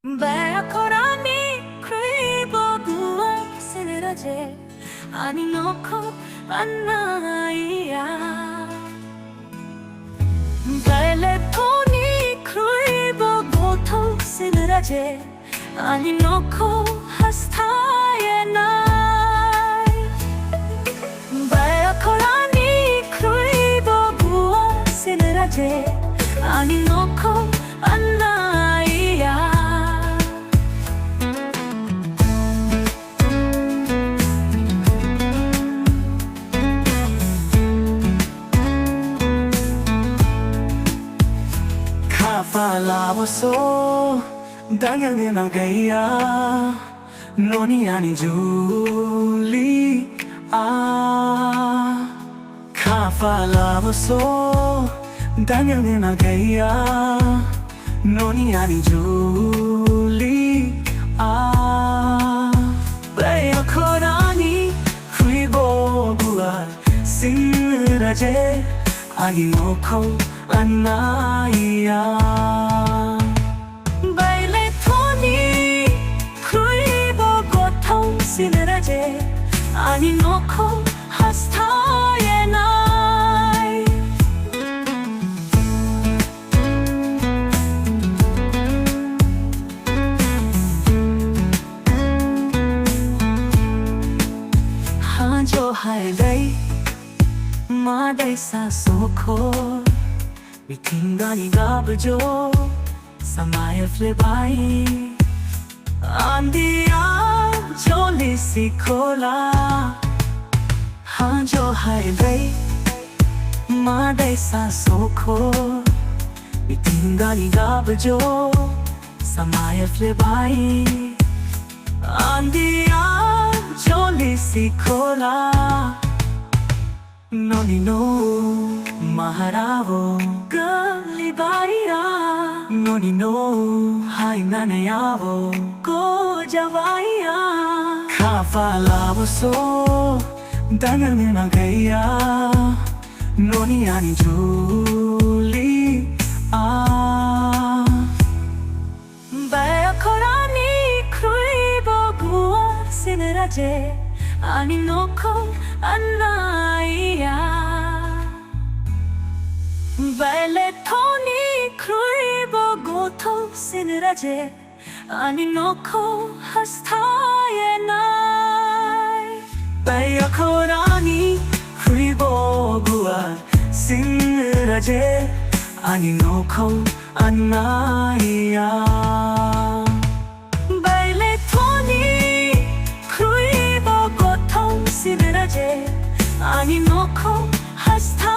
Beakorani kribo dua siniraje ani noko anaya Beletoni kribo goto siniraje ani noko hastaye nai Beakorani kribo dua siniraje ani noko anaya Falavoso 당연히 나가야 넌이 아닌 줄이 Falavoso 당연히 나가야 넌이 아닌 줄이 베어코라니 그리고 부활 신으라제 아니 놓고 안나야 Beletoni 그리고 고통 신으라제 아니 놓고 하스타에 나이 한조 하이데이 마데이 사소코 Mitingani gabajo Samaya flibai Andia joli sikola Hanjo haibay Maday sa soko Mitingani gabajo Samaya flibai Andia joli sikola Noni no Maharavo Galibaya Noni no Hainanayavo Gojavaya Kafalavoso 당연히 나가야 Noni 아닌 줄이 Beakorani 그리고 부어 신으라제 아니 놓고 안나야 Beletoni kruibo goto siniraje ani noko hastaye nai Beakorani kruibo gua siniraje ani noko anaya Beletoni kruibo goto siniraje ani noko hastaye